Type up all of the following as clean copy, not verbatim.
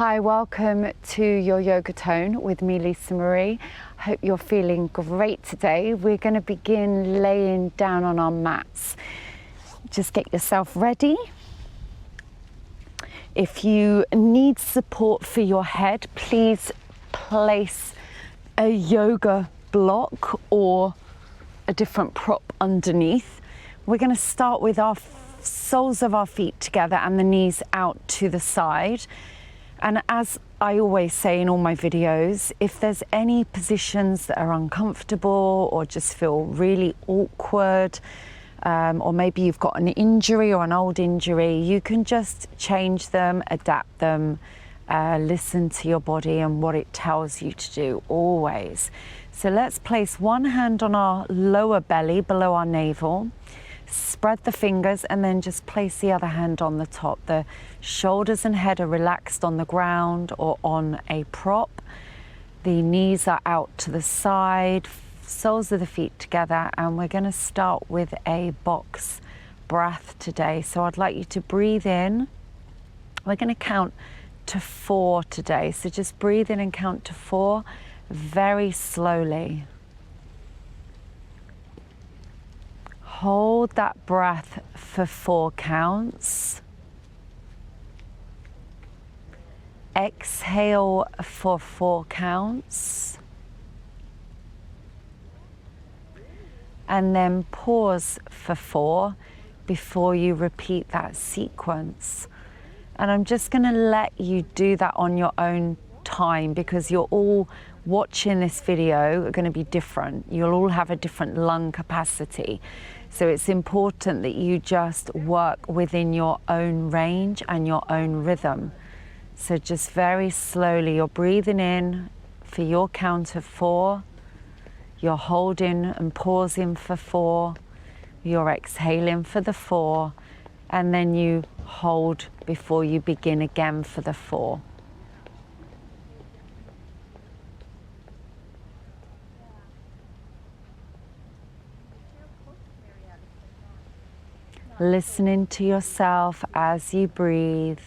Hi, welcome to your Yoga Tone with me, Lisa Marie. Hope you're feeling great today. We're going to begin laying down on our mats. Just get yourself ready. If you need support for your head, please place a yoga block or a different prop underneath. We're going to start with our soles of our feet together and the knees out to the side. And as I always say in all my videos, if there's any positions that are uncomfortable or just feel really awkward, or maybe you've got an injury or an old injury, you can just change them, adapt them, listen to your body and what it tells you to do always. So let's place one hand on our lower belly below our navel. Spread the fingers and then just place the other hand on the top. The shoulders and head are relaxed on the ground or on a prop. The knees are out to the side, soles of the feet together, and we're going to start with a box breath today. So I'd like you to breathe in. We're going to count to 4 today. So just breathe in and count to 4 very slowly. Hold that breath for 4 counts. Exhale for 4 counts. And then pause for 4 before you repeat that sequence. And I'm just going to let you do that on your own time, because you're all watching this video are going to be different. You'll all have a different lung capacity. So it's important that you just work within your own range and your own rhythm. So just very slowly, you're breathing in for your count of 4. You're holding and pausing for 4. You're exhaling for the 4. And then you hold before you begin again for the 4. Listening to yourself as you breathe.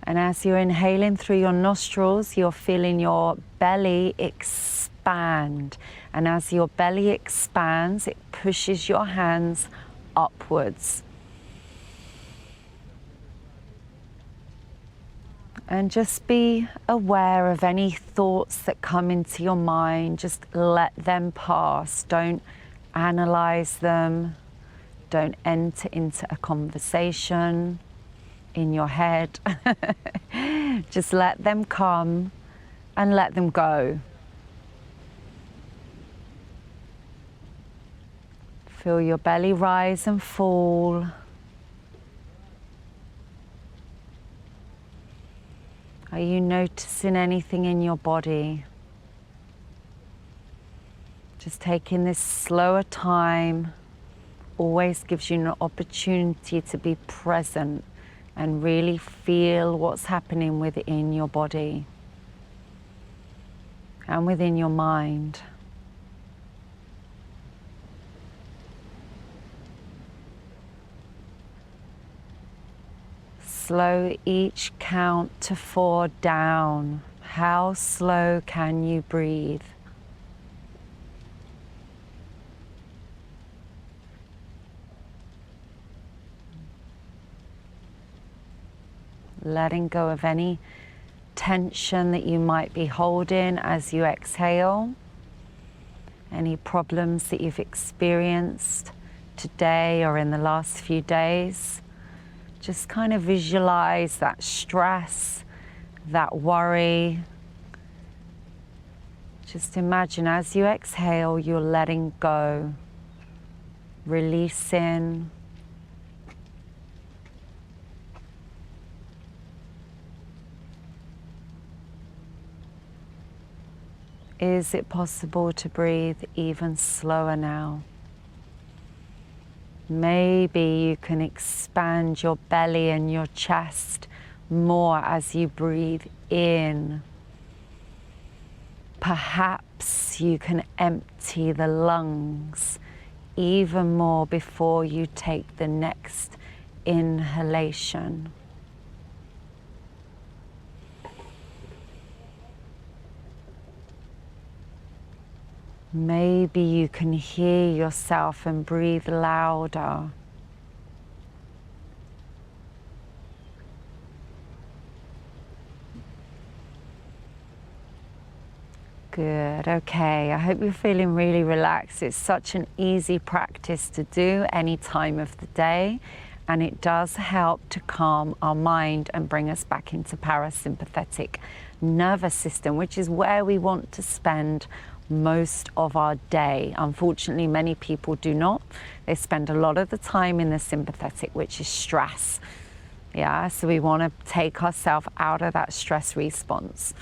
And as you're inhaling through your nostrils, you're feeling your belly expand. And as your belly expands, it pushes your hands upwards. And just be aware of any thoughts that come into your mind. Just let them pass. Don't analyze them. Don't enter into a conversation in your head. Just let them come and let them go. Feel your belly rise and fall. Are you noticing anything in your body? Just taking this slower time always gives you an opportunity to be present and really feel what's happening within your body and within your mind. Slow each count to 4 down. How slow can you breathe? Letting go of any tension that you might be holding as you exhale. Any problems that you've experienced today or in the last few days. Just kind of visualize that stress, that worry. Just imagine as you exhale, you're letting go, releasing. Is it possible to breathe even slower now? Maybe you can expand your belly and your chest more as you breathe in. Perhaps you can empty the lungs even more before you take the next inhalation. Maybe you can hear yourself and breathe louder. Good, okay, I hope you're feeling really relaxed. It's such an easy practice to do any time of the day, and it does help to calm our mind and bring us back into parasympathetic nervous system, which is where we want to spend most of our day. Unfortunately, many people do not. They spend a lot of the time in the sympathetic, which is stress. Yeah, so we want to take ourselves out of that stress response.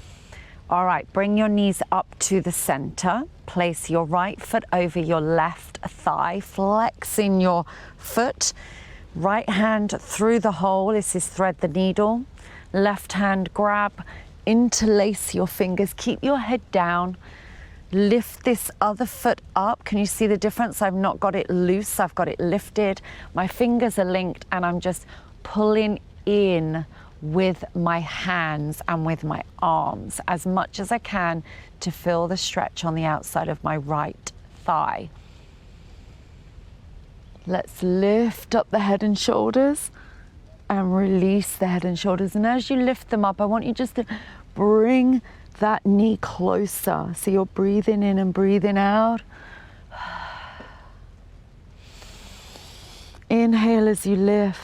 All right, bring your knees up to the center. Place your right foot over your left thigh, flexing your foot. Right hand through the hole. This is thread the needle. Left hand grab, interlace your fingers. Keep your head down. Lift this other foot up. Can you see the difference? I've not got it loose, I've got it lifted. My fingers are linked and I'm just pulling in with my hands and with my arms as much as I can to feel the stretch on the outside of my right thigh. Let's lift up the head and shoulders and release the head and shoulders. And as you lift them up, I want you just to bring that knee closer. So you're breathing in and breathing out. Inhale as you lift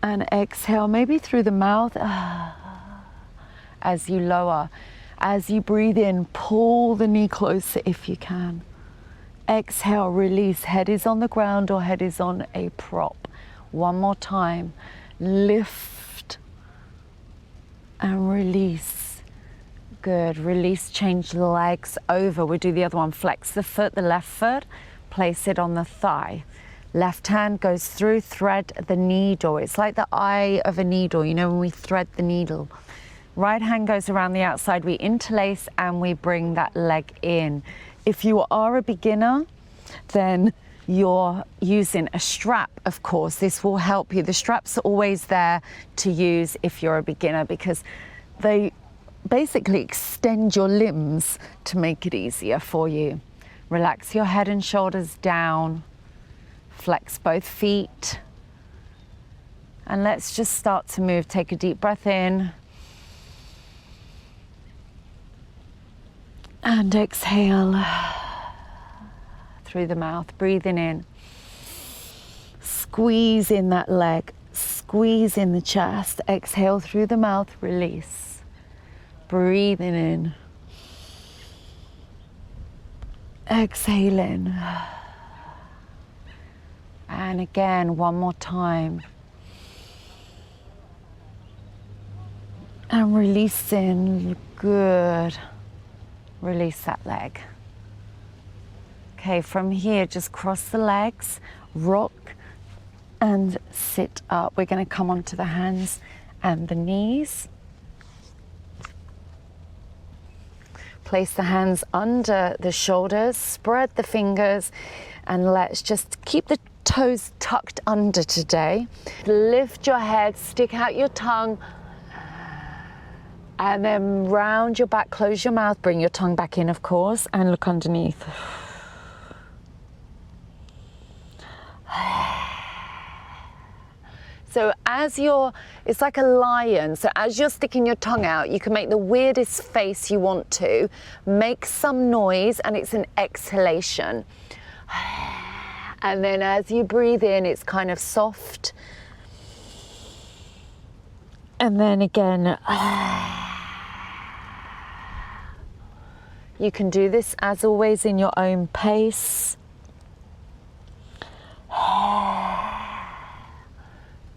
and exhale, maybe through the mouth as you lower. As you breathe in, pull the knee closer if you can. Exhale, release. Head is on the ground or head is on a prop. One more time. Lift and release. Good. Release, change the legs over. We'll do the other one. Flex the foot, the left foot, place it on the thigh. Left hand goes through, thread the needle. It's like the eye of a needle, you know, when we thread the needle. Right hand goes around the outside, we interlace and we bring that leg in. If you are a beginner, then you're using a strap, of course. This will help you. The straps are always there to use if you're a beginner because they basically extend your limbs to make it easier for you. Relax your head and shoulders down. Flex both feet. And let's just start to move. Take a deep breath in. And exhale through the mouth, breathing in. Squeeze in that leg, squeeze in the chest. Exhale through the mouth, release. Breathing in. Exhaling. And again, one more time. And releasing, good. Release that leg. Okay, from here, just cross the legs, rock and sit up. We're going to come onto the hands and the knees. Place the hands under the shoulders, spread the fingers, and let's just keep the toes tucked under today. Lift your head, stick out your tongue, and then round your back, close your mouth, bring your tongue back in, of course, and look underneath. So it's like a lion. So as you're sticking your tongue out, you can make the weirdest face you want to. Make some noise, and it's an exhalation. And then as you breathe in, it's kind of soft. And then again, you can do this as always in your own pace.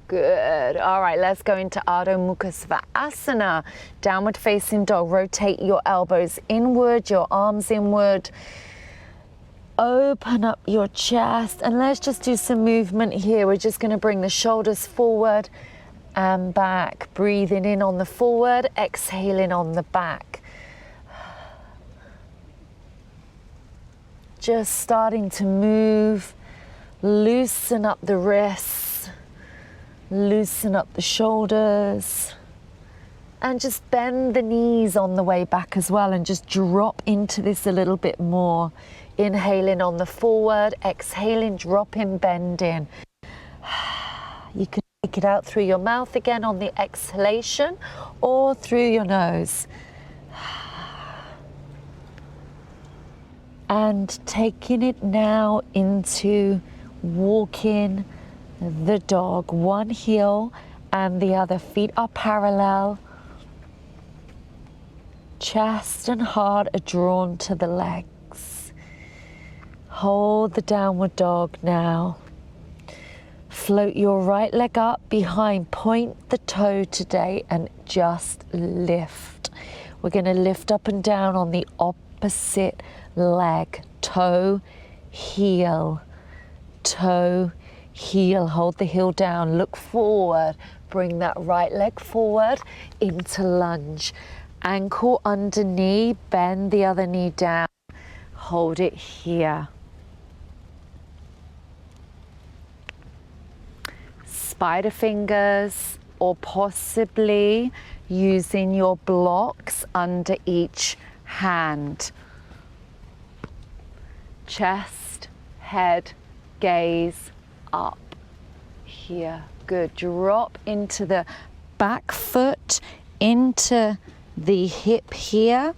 Good. All right, let's go into Ardha Mukha Svanasana, downward facing dog. Rotate your elbows inward, your arms inward. Open up your chest, and let's just do some movement here. We're just going to bring the shoulders forward and back. Breathing in on the forward, exhaling on the back. Just starting to move Loosen up the wrists, loosen up the shoulders, and just bend the knees on the way back as well, and just drop into this a little bit more. Inhaling on the forward, exhaling, drop in, bend in. You can take it out through your mouth again on the exhalation or through your nose. And taking it now into walking the dog. One heel and the other, feet are parallel. Chest and heart are drawn to the legs. Hold the downward dog now. Float your right leg up behind, point the toe today and just lift. We're going to lift up and down on the opposite leg. Toe, heel, toe, heel. Hold the heel down, look forward. Bring that right leg forward into lunge. Ankle under knee, bend the other knee down. Hold it here. Spider fingers, or possibly using your blocks under each hand. Chest, head, gaze up here. Good. Drop into the back foot, into the hip here,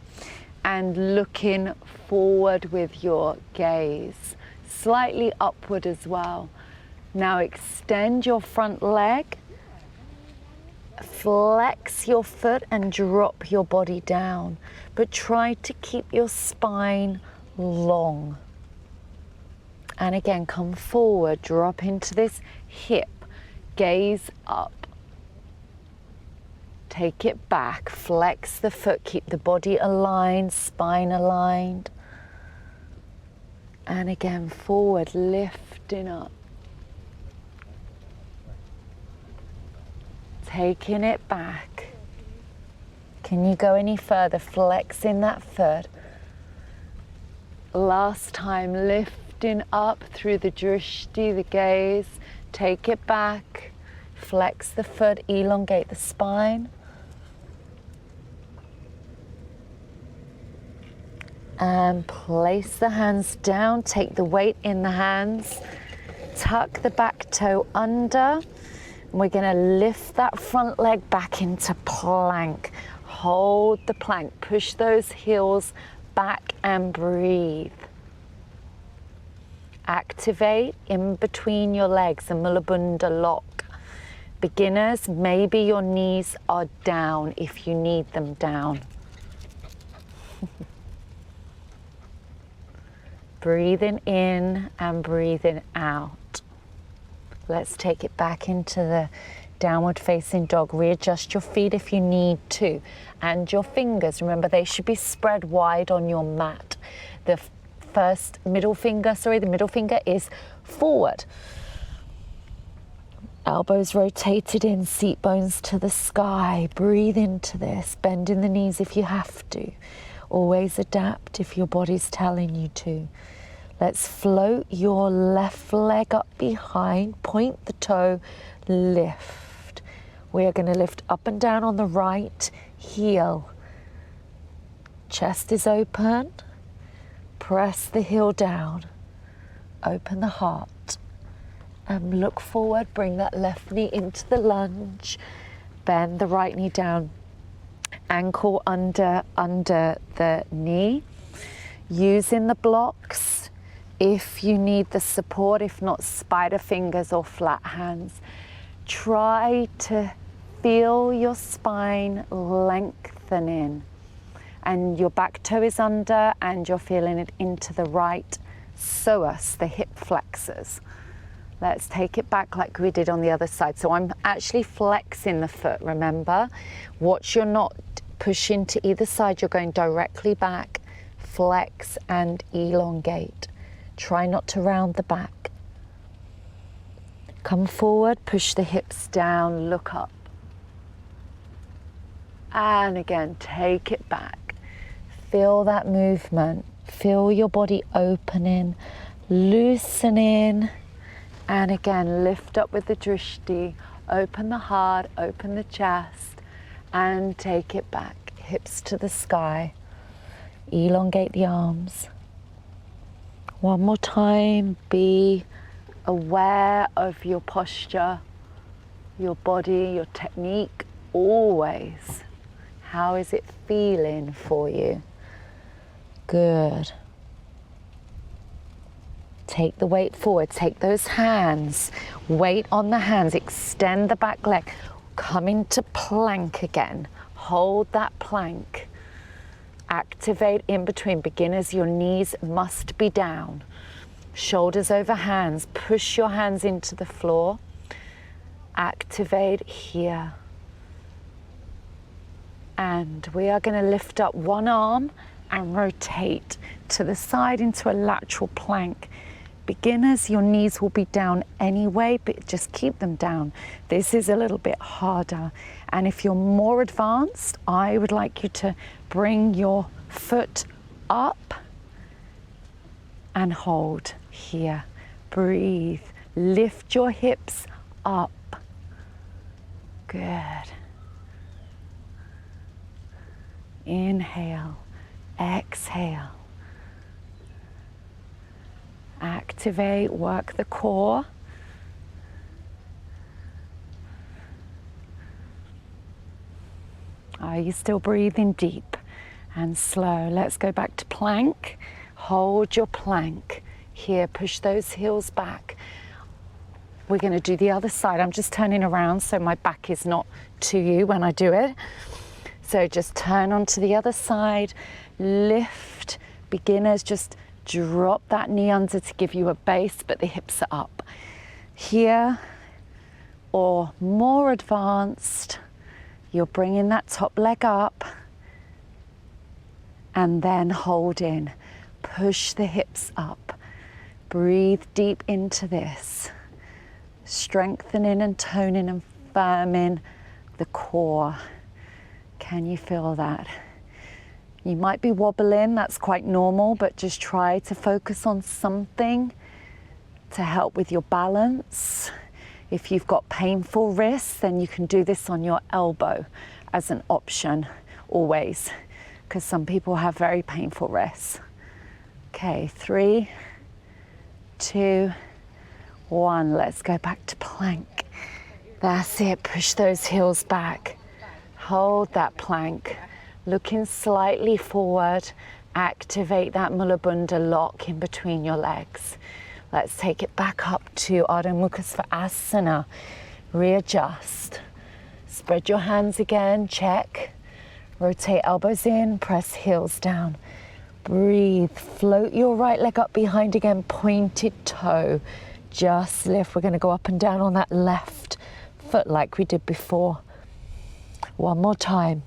and looking forward with your gaze. Slightly upward as well. Now extend your front leg, flex your foot and drop your body down, but try to keep your spine long. And again, come forward, drop into this hip, gaze up. Take it back, flex the foot, keep the body aligned, spine aligned. And again, forward, lifting up. Taking it back. Can you go any further? Flexing that foot. Last time, lifting up through the drishti, the gaze. Take it back. Flex the foot, elongate the spine. And place the hands down. Take the weight in the hands. Tuck the back toe under. We're going to lift that front leg back into plank. Hold the plank. Push those heels back and breathe. Activate in between your legs, a Mulabunda lock. Beginners, maybe your knees are down if you need them down. Breathing in and breathing out. Let's take it back into the downward facing dog. Readjust your feet if you need to. And your fingers, remember they should be spread wide on your mat. The middle finger is forward. Elbows rotated in, seat bones to the sky. Breathe into this, bending the knees if you have to. Always adapt if your body's telling you to. Let's float your left leg up behind, point the toe, lift. We are going to lift up and down on the right heel. Chest is open. Press the heel down. Open the heart. And look forward, bring that left knee into the lunge. Bend the right knee down. Ankle under the knee. Using the blocks if you need the support, if not spider fingers or flat hands. Try to feel your spine lengthening. And your back toe is under and you're feeling it into the right psoas, the hip flexors. Let's take it back like we did on the other side. So I'm actually flexing the foot, remember? Watch you're not pushing to either side, you're going directly back. Flex and elongate. Try not to round the back. Come forward, push the hips down, look up. And again, take it back. Feel that movement. Feel your body opening, loosening, And again, lift up with the drishti, open the heart, open the chest, and take it back, hips to the sky. Elongate the arms. One more time, be aware of your posture, your body, your technique, always. How is it feeling for you? Good. Take the weight forward, take those hands, weight on the hands, extend the back leg, come into plank again, hold that plank. Activate in between. Beginners, your knees must be down. Shoulders over hands, push your hands into the floor. Activate here. And we are going to lift up one arm and rotate to the side into a lateral plank. Beginners, your knees will be down anyway, but just keep them down. This is a little bit harder. And if you're more advanced, I would like you to bring your foot up and hold here. Breathe. Lift your hips up. Good. Inhale. Exhale. Activate, work the core. Are you still breathing deep and slow? Let's go back to plank. Hold your plank. Here, push those heels back. We're going to do the other side. I'm just turning around so my back is not to you when I do it. So just turn onto the other side. Lift. Beginners, just drop that knee under to give you a base, but the hips are up. Here, or more advanced, you're bringing that top leg up and then hold in. Push the hips up. Breathe deep into this. Strengthening and toning and firming the core. Can you feel that? You might be wobbling, that's quite normal, but just try to focus on something to help with your balance. If you've got painful wrists, then you can do this on your elbow as an option, always, because some people have very painful wrists. Okay, 3, 2, 1. Let's go back to plank. That's it, push those heels back. Hold that plank. Looking slightly forward, activate that Mula Bandha lock in between your legs. Let's take it back up to Ardha Mukha Svanasana. Readjust. Spread your hands again, check. Rotate elbows in, press heels down. Breathe, float your right leg up behind again, pointed toe. Just lift. We're going to go up and down on that left foot like we did before. One more time.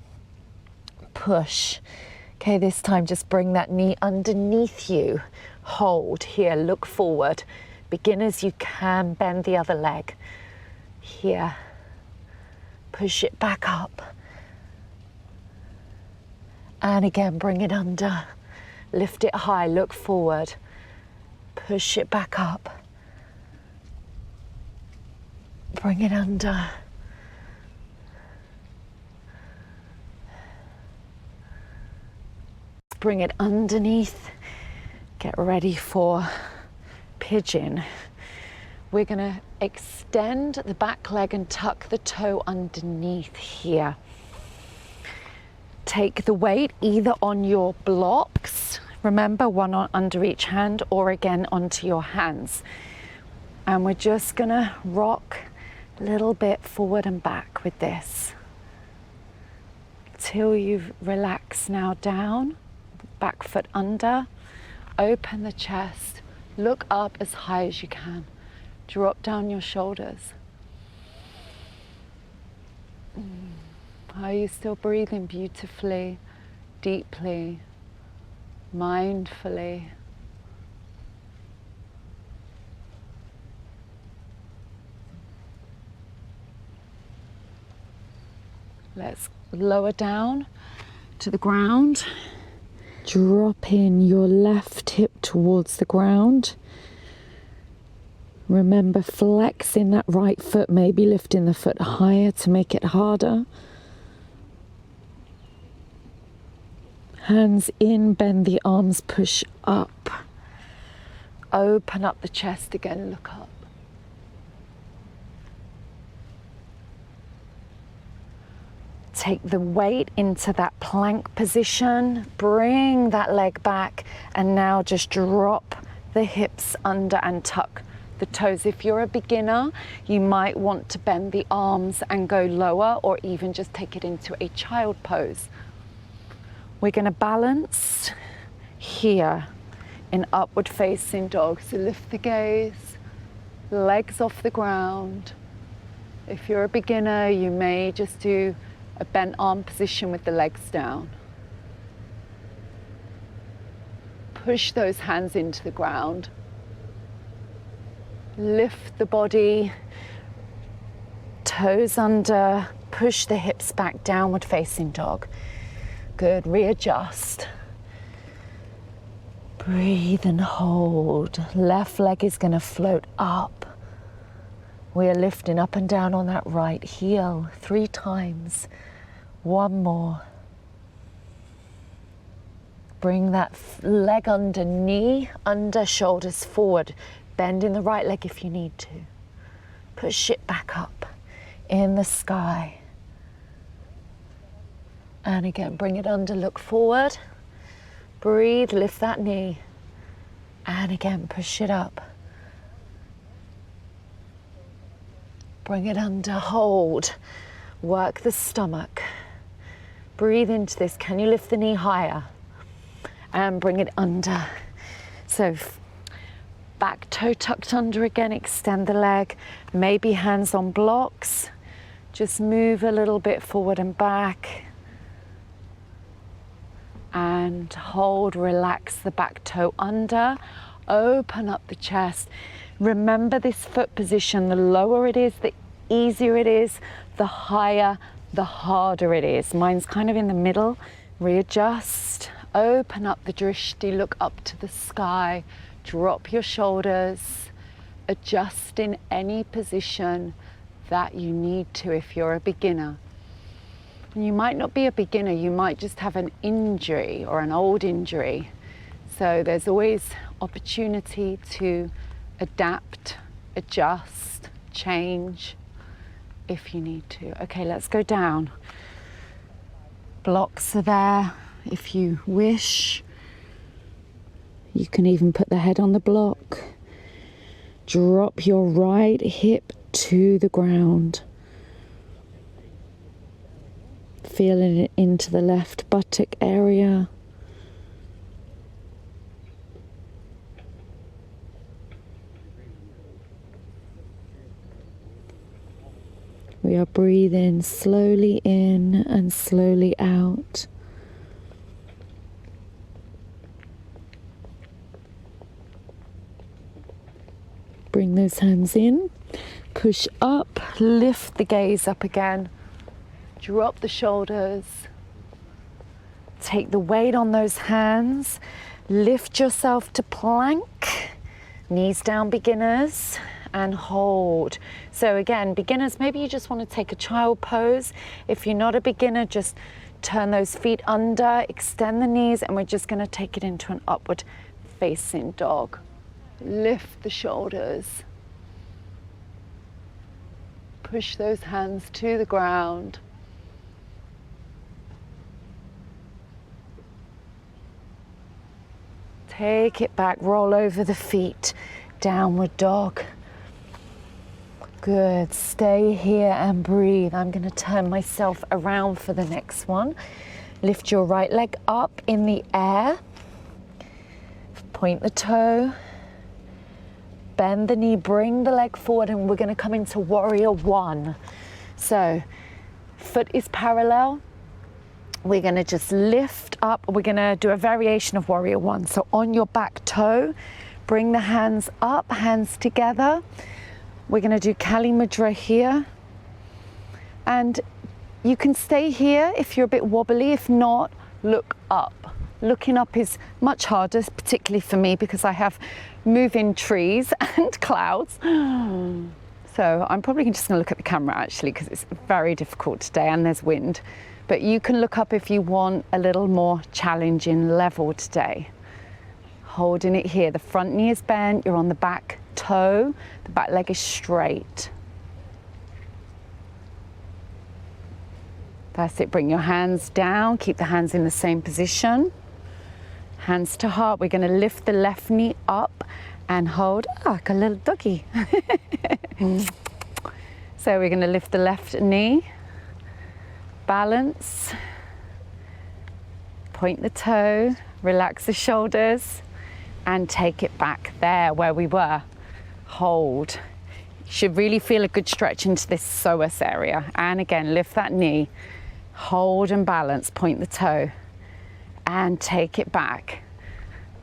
Push. Okay, this time just bring that knee underneath you. Hold here, look forward. Beginners, you can bend the other leg. Here. Push it back up. And again, bring it under. Lift it high, look forward. Push it back up. Bring it under. Bring it underneath. Get ready for pigeon. We're going to extend the back leg and tuck the toe underneath here. Take the weight either on your blocks, remember, one under each hand, or again onto your hands. And we're just going to rock a little bit forward and back with this till you relax now down. Back foot under, open the chest, look up as high as you can, drop down your shoulders. Are you still breathing beautifully, deeply, mindfully? Let's lower down to the ground. Drop in your left hip towards the ground. Remember flexing that right foot, maybe lifting the foot higher to make it harder. Hands in, bend the arms, push up. Open up the chest again, look up. Take the weight into that plank position, bring that leg back, and now just drop the hips under and tuck the toes. If you're a beginner, you might want to bend the arms and go lower, or even just take it into a child pose. We're going to balance here in upward facing dog. So lift the gaze, legs off the ground. If you're a beginner, you may just do a bent arm position with the legs down. Push those hands into the ground. Lift the body, toes under, push the hips back, downward facing dog. Good, readjust. Breathe and hold. Left leg is going to float up. We are lifting up and down on that right heel 3 times. 1 more. Bring that leg under, knee under, shoulders forward. Bend in the right leg if you need to. Push it back up in the sky. And again, bring it under, look forward. Breathe, lift that knee. And again, push it up. Bring it under, hold. Work the stomach. Breathe into this. Can you lift the knee higher? And bring it under. So back toe tucked under again, extend the leg. Maybe hands on blocks. Just move a little bit forward and back. And hold, relax the back toe under. Open up the chest. Remember this foot position, the lower it is, the easier it is, the higher, the harder it is. Mine's kind of in the middle. Readjust, open up the drishti, look up to the sky, drop your shoulders, adjust in any position that you need to if you're a beginner. And you might not be a beginner, you might just have an injury or an old injury. So there's always opportunity to adapt, adjust, change if you need to. Okay, let's go down. Blocks are there if you wish. You can even put the head on the block. Drop your right hip to the ground. Feeling it into the left buttock area. We are breathing slowly in and slowly out. Bring those hands in, push up, lift the gaze up again, drop the shoulders, take the weight on those hands, lift yourself to plank, knees down beginners, and hold. So again, beginners, maybe you just want to take a child pose. If you're not a beginner, just turn those feet under, extend the knees, and we're just going to take it into an upward facing dog. Lift the shoulders. Push those hands to the ground. Take it back, roll over the feet, downward dog. Good, stay here and breathe. I'm going to turn myself around for the next one. Lift your right leg up in the air. Point the toe. Bend the knee, bring the leg forward, and we're going to come into warrior 1. So, foot is parallel. We're going to just lift up. We're going to do a variation of warrior 1. So on your back toe, bring the hands up, hands together. We're going to do Kali Mudra here. And you can stay here if you're a bit wobbly. If not, look up. Looking up is much harder, particularly for me because I have moving trees and clouds. So I'm probably just going to look at the camera actually because it's very difficult today and there's wind. But you can look up if you want a little more challenging level today. Holding it here. The front knee is bent, you're on the back toe, the back leg is straight. That's it. Bring your hands down, keep the hands in the same position. Hands to heart. We're going to lift the left knee up and hold like a little doggy. So we're going to lift the left knee, balance, point the toe, relax the shoulders and take it back there where we were. Hold. You should really feel a good stretch into this psoas area. And again, lift that knee, hold and balance, point the toe and take it back.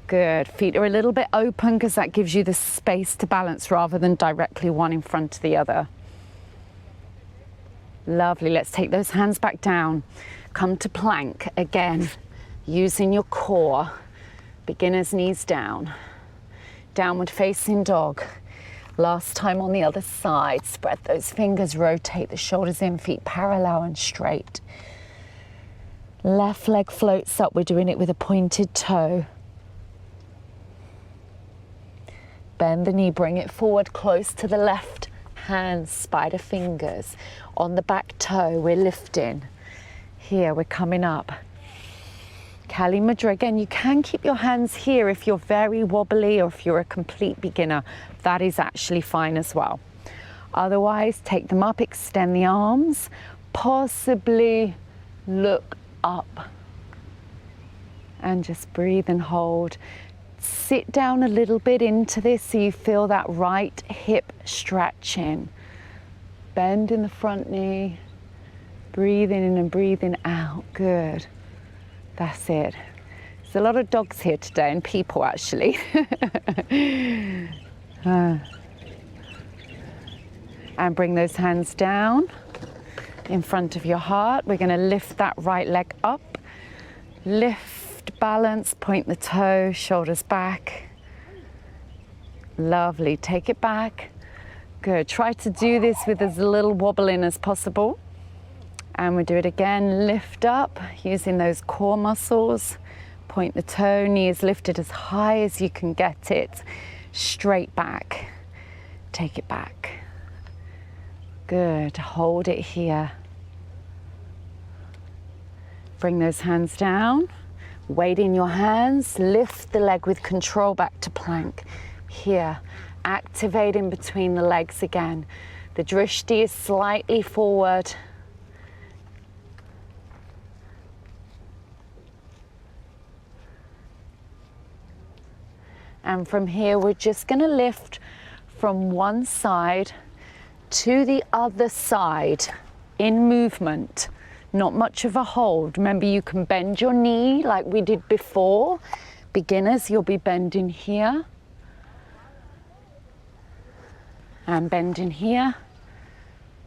Good. Feet are a little bit open because that gives you the space to balance rather than directly one in front of the other. Lovely. Let's take those hands back down. Come to plank again, using your core. Beginner's knees down. Downward facing dog. Last time on the other side. Spread those fingers, rotate the shoulders in, feet parallel and straight. Left leg floats up. We're doing it with a pointed toe. Bend the knee, bring it forward close to the left hand, spider fingers. On the back toe, we're lifting. Here, we're coming up. Kali Mudra. Again, you can keep your hands here if you're very wobbly or if you're a complete beginner. That is actually fine as well. Otherwise, take them up, extend the arms, possibly look up. And just breathe and hold. Sit down a little bit into this so you feel that right hip stretching. Bend in the front knee. Breathing in and breathing out. Good. That's it. There's a lot of dogs here today and people actually. And bring those hands down in front of your heart. We're going to lift that right leg up. Lift, balance, point the toe, shoulders back. Lovely. Take it back. Good. Try to do this with as little wobbling as possible. And we do it again. Lift up using those core muscles. Point the toe, knee is lifted as high as you can get it. Straight back. Take it back. Good. Hold it here. Bring those hands down. Weight in your hands. Lift the leg with control back to plank. Here. Activate in between the legs again. The drishti is slightly forward. And from here, we're just going to lift from one side to the other side in movement. Not much of a hold. Remember, you can bend your knee like we did before. Beginners, you'll be bending here. And bending here.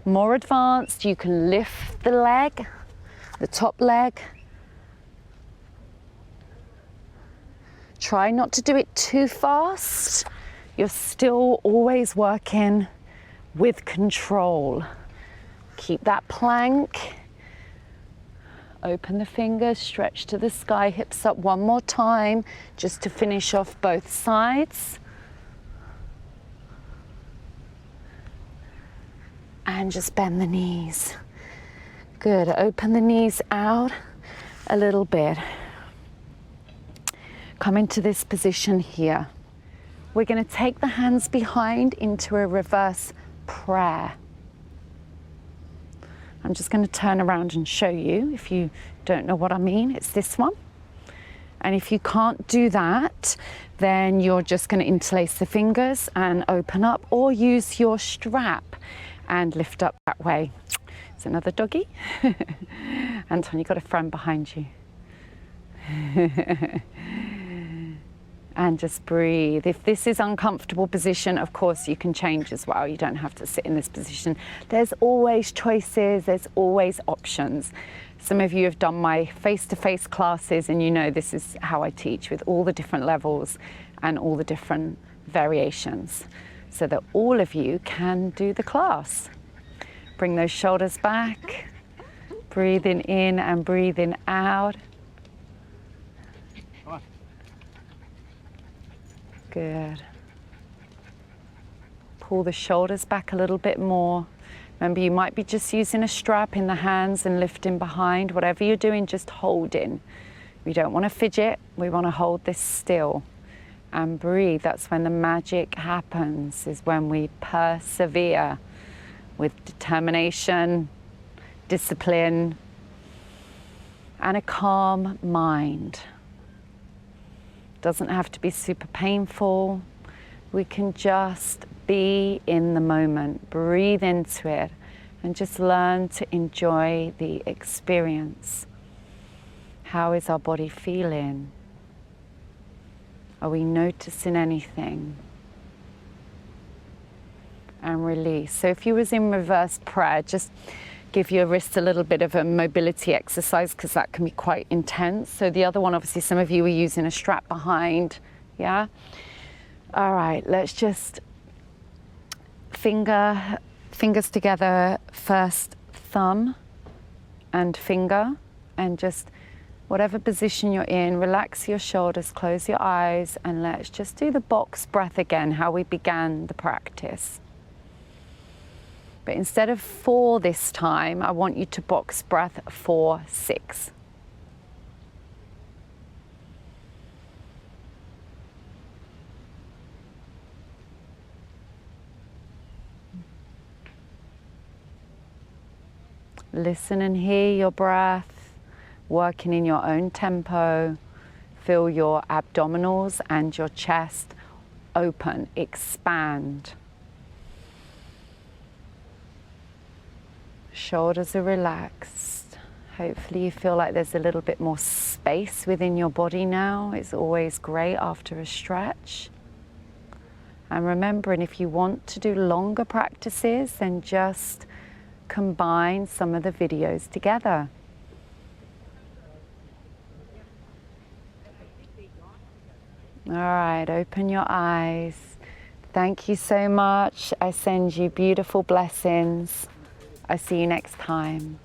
More advanced, you can lift the leg, the top leg. Try not to do it too fast. You're still always working with control. Keep that plank. Open the fingers, stretch to the sky, hips up one more time, just to finish off both sides. And just bend the knees. Good. Open the knees out a little bit. Come into this position here. We're going to take the hands behind into a reverse prayer. I'm just going to turn around and show you. If you don't know what I mean, it's this one. And if you can't do that, then you're just going to interlace the fingers and open up, or use your strap and lift up that way. It's another doggy. Anton, you've got a friend behind you. And just breathe. If this is uncomfortable position, of course you can change as well. You don't have to sit in this position. There's always choices, there's always options. Some of you have done my face-to-face classes and you know this is how I teach, with all the different levels and all the different variations, so that all of you can do the class. Bring those shoulders back, breathing in and breathing out. Good. Pull the shoulders back a little bit more. Remember, you might be just using a strap in the hands and lifting behind. Whatever you're doing, just holding. We don't want to fidget. We want to hold this still and breathe. That's when the magic happens, is when we persevere with determination, discipline, and a calm mind. Doesn't have to be super painful. We can just be in the moment, breathe into it, and just learn to enjoy the experience. How is our body feeling? Are we noticing anything? And release. So if you was in reverse prayer, just give your wrists a little bit of a mobility exercise, because that can be quite intense. So the other one, obviously some of you were using a strap behind, yeah? All right, let's just fingers together first, thumb and finger, and just whatever position you're in, relax your shoulders, close your eyes, and let's just do the box breath again, how we began the practice. But instead of 4 this time, I want you to box breath 4, 6. Listen and hear your breath, working in your own tempo. Feel your abdominals and your chest open, expand. Shoulders are relaxed. Hopefully you feel like there's a little bit more space within your body now. It's always great after a stretch. And remembering, if you want to do longer practices, then just combine some of the videos together. All right, open your eyes. Thank you so much. I send you beautiful blessings. I see you next time.